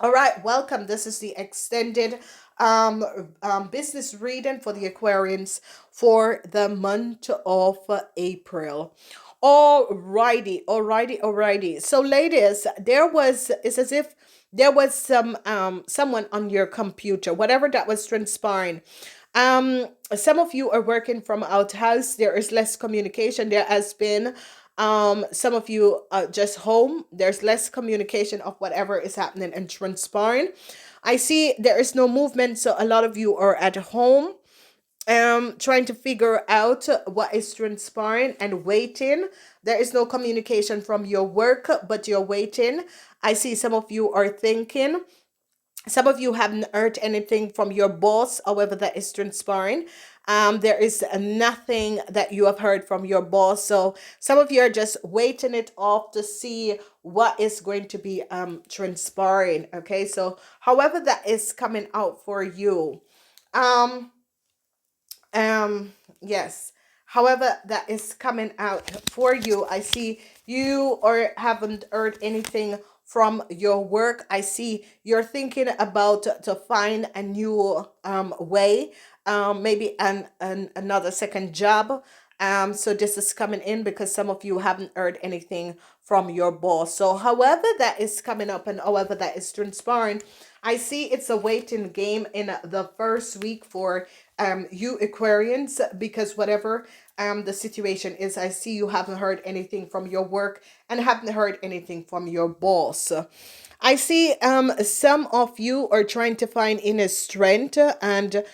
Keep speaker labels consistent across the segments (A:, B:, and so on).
A: All right, welcome. This is the extended business reading for the Aquarians for the month of April. Alrighty. So, ladies, it's as if there was someone on your computer, whatever that was transpiring. Some of you are working from out house. There is less communication. There has been some of you just home. There's less communication of whatever is happening and transpiring. I see there is no movement, so a lot of you are at home trying to figure out what is transpiring and waiting. There is no communication from your work, but you're waiting. I see some of you are thinking. Some of you haven't heard anything from your boss, however, that is transpiring. There is nothing that you have heard from your boss. So some of you are just waiting it off to see what is going to be transpiring. Okay, so however that is coming out for you. Um, yes. However, that is coming out for you. I see you or haven't heard anything from your work. I see you're thinking about to find a new way, maybe an another second job. So this is coming in because some of you haven't heard anything from your boss. So however that is coming up and however that is transpiring, I see it's a waiting game in the first week for you Aquarians, because whatever the situation is, I see you haven't heard anything from your work and haven't heard anything from your boss. I see some of you are trying to find inner strength and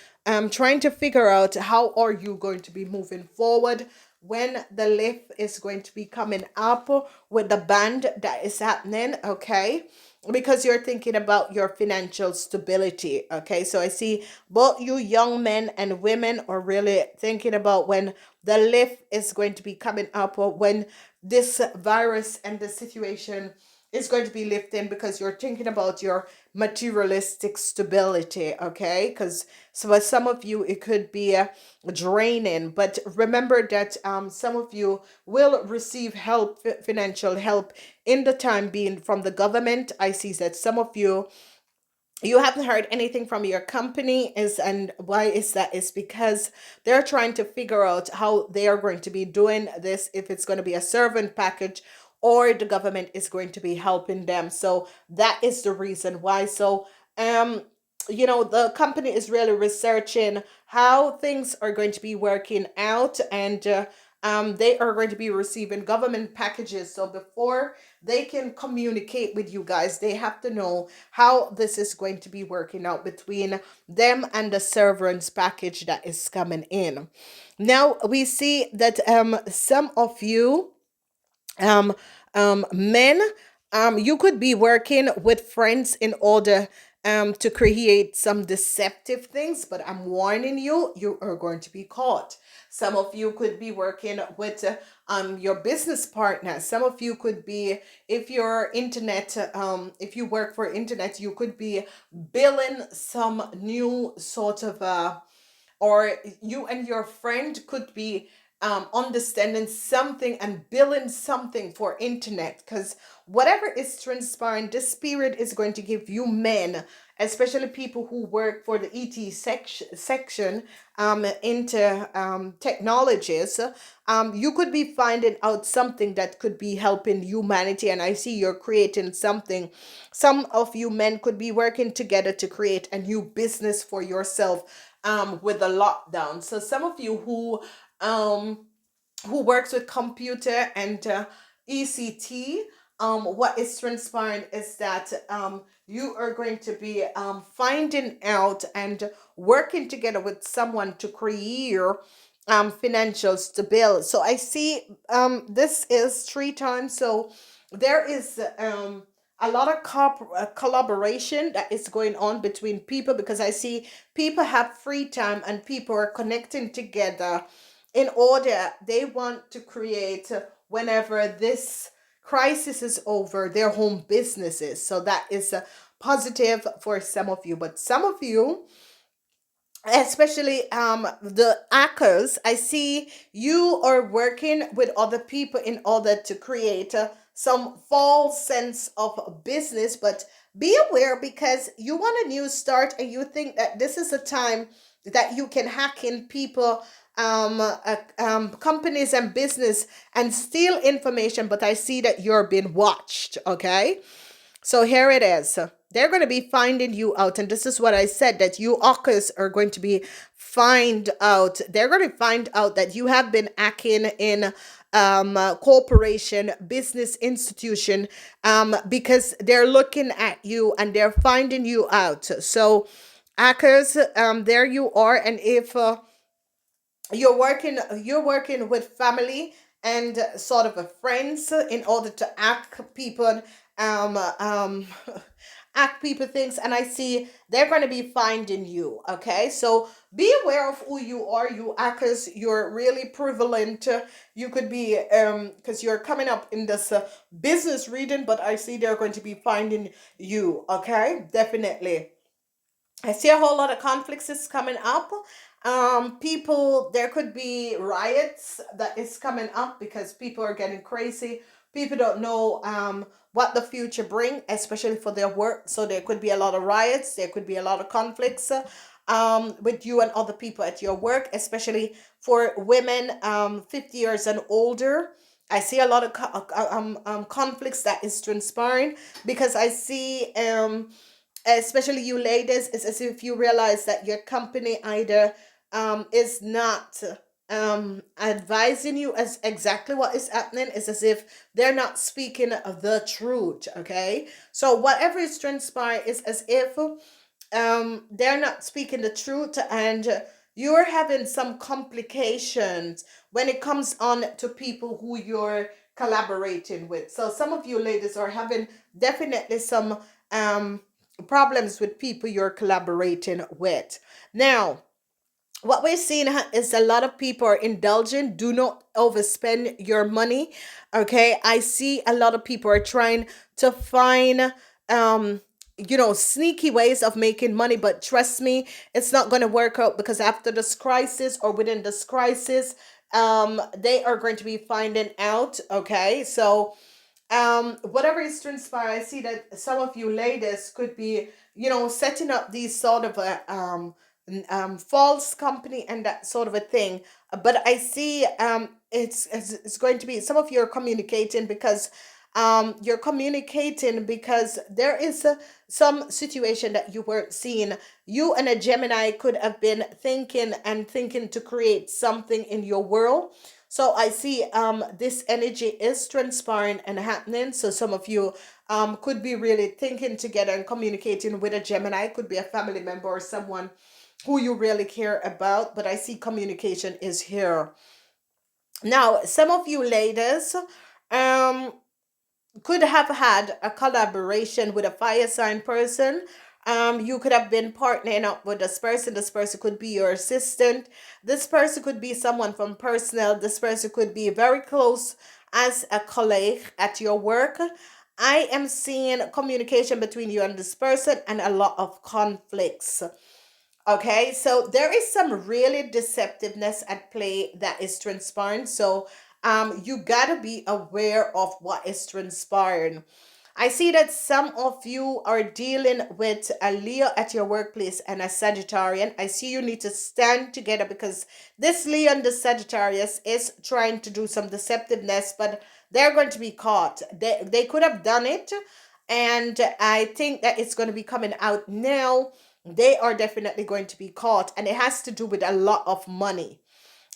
A: trying to figure out how are you going to be moving forward when the lift is going to be coming up with the band that is happening, okay? Because you're thinking about your financial stability, okay? So I see both you young men and women are really thinking about when the lift is going to be coming up, or when this virus and the situation is going to be lifting, because you're thinking about your materialistic stability, okay? Because so for some of you it could be draining, but remember that some of you will receive help, financial help, in the time being from the government. I see that some of you haven't heard anything from your company, is and why is that? Is because they're trying to figure out how they are going to be doing this, if it's going to be a servant package or the government is going to be helping them. So that is the reason why. So um the company is really researching how things are going to be working out, and they are going to be receiving government packages. So before they can communicate with you guys, they have to know how this is going to be working out between them and the servants package that is coming in. Now we see that some of you men, you could be working with friends in order to create some deceptive things, but I'm warning you, you are going to be caught. Some of you could be working with your business partner. Some of you could be, if you're internet, if you work for internet, you could be billing some new sort of or you and your friend could be understanding something and billing something for internet, because whatever is transpiring, this period is going to give you men, especially people who work for the section into technologies. You could be finding out something that could be helping humanity, and I see you're creating something. Some of you men could be working together to create a new business for yourself with the lockdown. So some of you who works with computer and ECT, what is transpiring is that you are going to be finding out and working together with someone to create financial stability. So I see this is three times. So there is a lot of collaboration that is going on between people, because I see people have free time and people are connecting together in order they want to create, whenever this crisis is over, their home businesses. So that is positive for some of you, but some of you, especially the hackers, I see you are working with other people in order to create some false sense of business, but Be aware because you want a new start and you think that this is a time that you can hack in people, companies and business and steal information, but I see that you're being watched, okay? So here it is. They're going to be finding you out. And this is what I said, that you Ockers are going to be find out. They're going to find out that you have been acting in corporation, business institution, because they're looking at you and they're finding you out. So hackers, there you are. And if you're working with family and sort of a friends in order to act people, um um act people things, and I see they're going to be finding you, okay? So be aware of who you are, you actors. You're really prevalent. You could be because you're coming up in this business reading, but I see they're going to be finding you, okay? Definitely. I see a whole lot of conflicts is coming up. People, there could be riots that is coming up because people are getting crazy. People don't know what the future bring, especially for their work. So there could be a lot of riots. There could be a lot of conflicts with you and other people at your work, especially for women 50 years and older. I see a lot of conflicts that is transpiring because I see especially you ladies, it's as if you realize that your company either is not advising you as exactly what is happening. It's as if they're not speaking of the truth, okay? So whatever is transpiring is as if they're not speaking the truth, and you're having some complications when it comes on to people who you're collaborating with. So some of you ladies are having definitely some um problems with people you're collaborating with. Now, what we're seeing is a lot of people are indulgent. Do not overspend your money. Okay. I see a lot of people are trying to find, um, sneaky ways of making money, but trust me, it's not going to work out because after this crisis or within this crisis, they are going to be finding out. Okay. So, whatever is transpiring, I see that some of you ladies could be, setting up these sort of a false company and that sort of a thing. But I see it's going to be some of you are communicating because you're communicating because there is some situation that you weren't seeing. You and a Gemini could have been thinking to create something in your world. So I see this energy is transpiring and happening. So some of you could be really thinking together and communicating with a Gemini. Could be a family member or someone who you really care about. But I see communication is here. Now, some of you ladies um could have had a collaboration with a fire sign person. You could have been partnering up with this person. This person could be your assistant. This person could be someone from personnel. This person could be very close as a colleague at your work. I am seeing communication between you and this person and a lot of conflicts. Okay, so there is some really deceptiveness at play that is transpiring. So you gotta be aware of what is transpiring. I see that some of you are dealing with a Leo at your workplace and a Sagittarian. I see you need to stand together because this Leo and the Sagittarius is trying to do some deceptiveness, but they're going to be caught. They could have done it, and I think that it's going to be coming out now. They are definitely going to be caught, and it has to do with a lot of money.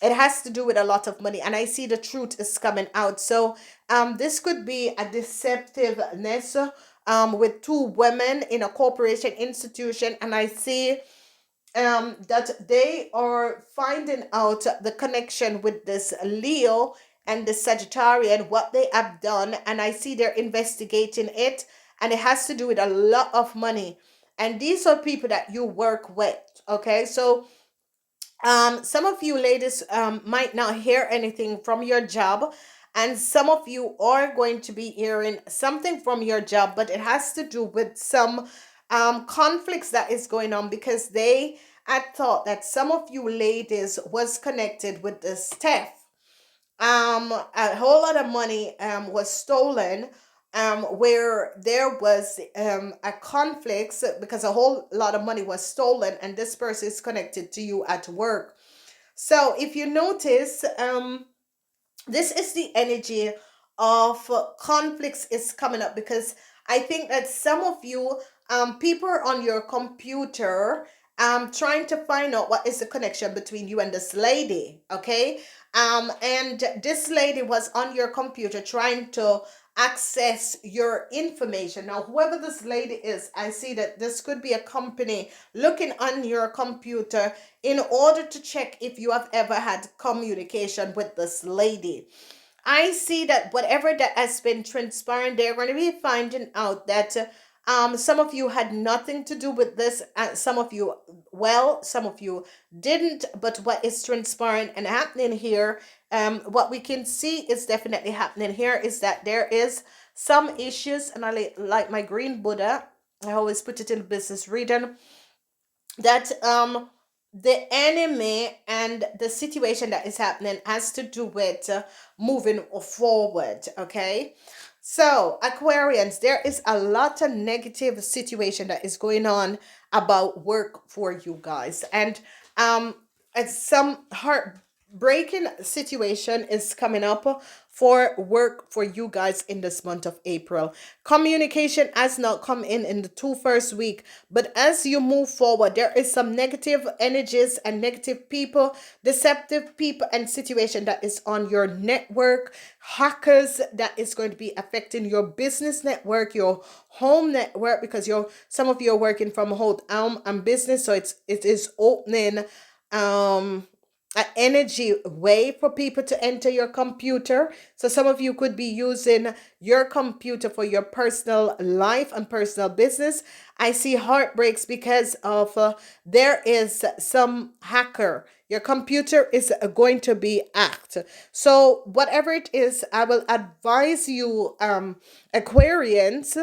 A: It has to do with a lot of money, and I see the truth is coming out. So this could be a deceptiveness with two women in a corporation institution, and I see that they are finding out the connection with this Leo and the Sagittarian, what they have done, and I see they're investigating it, and it has to do with a lot of money. And these are people that you work with. Okay, so some of you ladies might not hear anything from your job, and some of you are going to be hearing something from your job, but it has to do with some conflicts that is going on because they had thought that some of you ladies was connected with this theft. A whole lot of money was stolen, where there was a conflict because a whole lot of money was stolen, and this person is connected to you at work. So if you notice, this is the energy of conflicts is coming up, because I think that some of you, people are on your computer, trying to find out what is the connection between you and this lady. Okay. And this lady was on your computer trying to access your information. Now whoever this lady is, I see that this could be a company looking on your computer in order to check if you have ever had communication with this lady. I see that whatever that has been transpiring, they're going to be finding out that some of you had nothing to do with this. Some of you, well, some of you didn't. But what is transpiring and happening here, what we can see is definitely happening here is that there is some issues, and like my green Buddha, I always put it in business reading, that the enemy and the situation that is happening has to do with moving forward. Okay, so Aquarians, there is a lot of negative situation that is going on about work for you guys, and um some heartbreaking situation is coming up for work for you guys in this month of April. Communication has not come in the two first week, but as you move forward, there is some negative energies and negative people, deceptive people and situation that is on your network, hackers that is going to be affecting your business network, your home network, because you're some of you are working from home and business, so it is opening an energy way for people to enter your computer. So some of you could be using your computer for your personal life and personal business. I see heartbreaks because of there is some hacker. Your computer is going to be hacked. So whatever it is, I will advise you, Aquarians,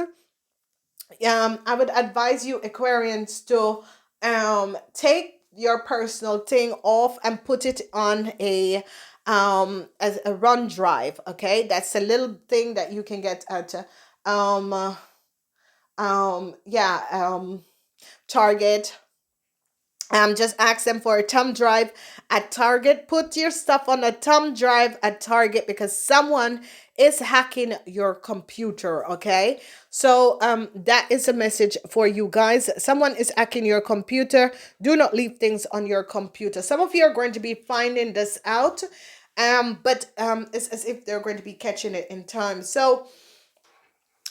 A: I would advise you, Aquarians, to take your personal thing off and put it on a as a run drive. Okay, that's a little thing that you can get at um yeah, Target. Just ask them for a thumb drive at Target. Put your stuff on a thumb drive at Target because someone is hacking your computer. Okay, so that is a message for you guys. Someone is hacking your computer. Do not leave things on your computer. Some of you are going to be finding this out, but it's as if they're going to be catching it in time. So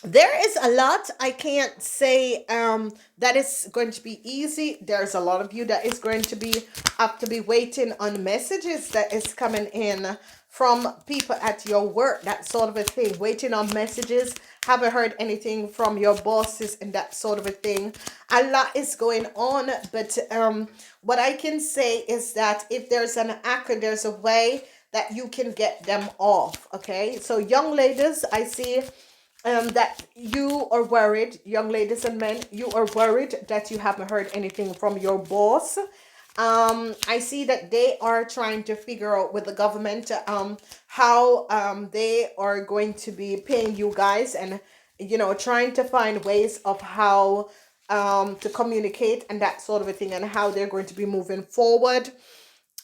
A: there is a lot. I can't say that is going to be easy. There's a lot of you that is going to be have to be waiting on messages that is coming in from people at your work, that sort of a thing, waiting on messages, haven't heard anything from your bosses and that sort of a thing. A lot is going on, but what I can say is that if there's an hacker, there's a way that you can get them off. Okay, so young ladies, I see that you are worried, young ladies and men, you are worried that you haven't heard anything from your boss. I see that they are trying to figure out with the government how they are going to be paying you guys, and trying to find ways of how to communicate and that sort of a thing, and how they're going to be moving forward.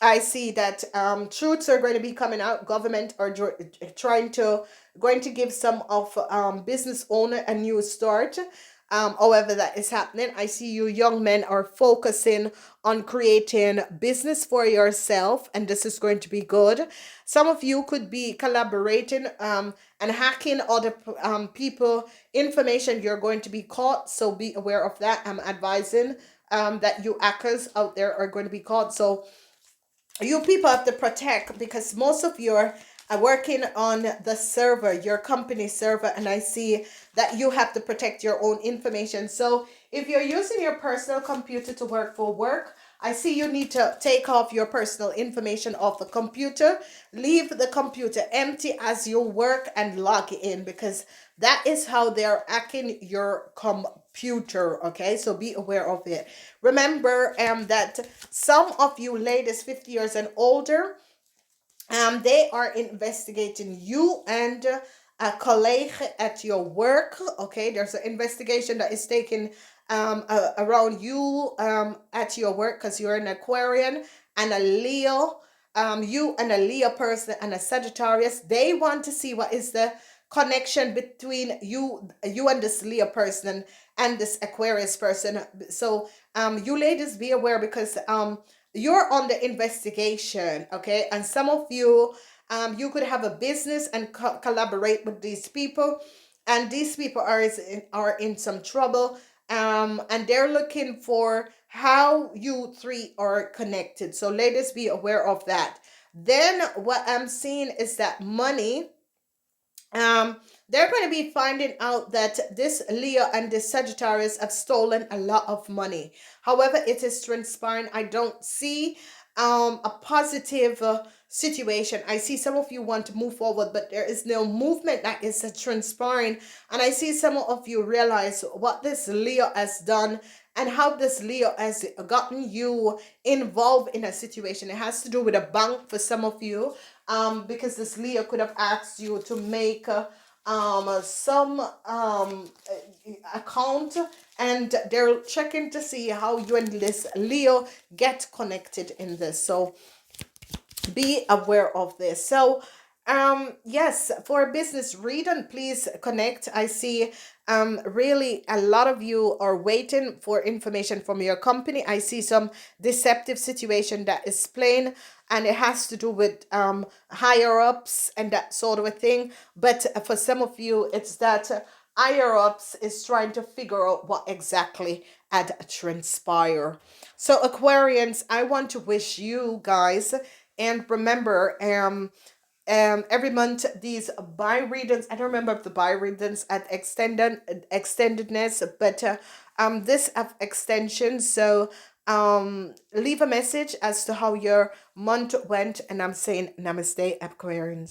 A: I see that truths are going to be coming out. Government are trying to going to give some of business owner a new start. However, that is happening. I see you young men are focusing on creating business for yourself, and this is going to be good. Some of you could be collaborating and hacking other people information. You're going to be caught, so be aware of that. I'm advising that you hackers out there are going to be caught. So you people have to protect, because most of you are working on the server, your company server, and I see that you have to protect your own information. So if you're using your personal computer to work for work, I see you need to take off your personal information off the computer, leave the computer empty as you work, and log in, because that is how they're hacking your computer. Okay, so be aware of it. Remember that some of you ladies 50 years and older, they are investigating you and a colleague at your work. Okay, there's an investigation that is taking around you at your work because you're an Aquarian and a Leo. You and a Leo person and a Sagittarius, they want to see what is the connection between you and this Leo person and this Aquarius person. So you ladies be aware because you're on the investigation, okay? And some of you you could have a business and collaborate with these people, and these people are in some trouble, and they're looking for how you three are connected. So ladies, be aware of that. Then what I'm seeing is that money, um, they're going to be finding out that this Leo and this Sagittarius have stolen a lot of money. However, it is transpiring. I don't see a positive situation. I see some of you want to move forward, but there is no movement that is transpiring. And I see some of you realize what this Leo has done and how this Leo has gotten you involved in a situation. It has to do with a bank for some of you, because this Leo could have asked you to make some account, and they're checking to see how you and this Leo get connected in this. So be aware of this. So yes, for a business reading, please connect. I see really a lot of you are waiting for information from your company. I see some deceptive situation that is playing, and it has to do with higher ups and that sort of a thing. But for some of you, it's that higher ups is trying to figure out what exactly had transpire. So Aquarians, I want to wish you guys, and remember, every month these buy readings, I don't remember if the buy readings at extendedness, but this have extension. So leave a message as to how your month went, and I'm saying namaste, Aquarians.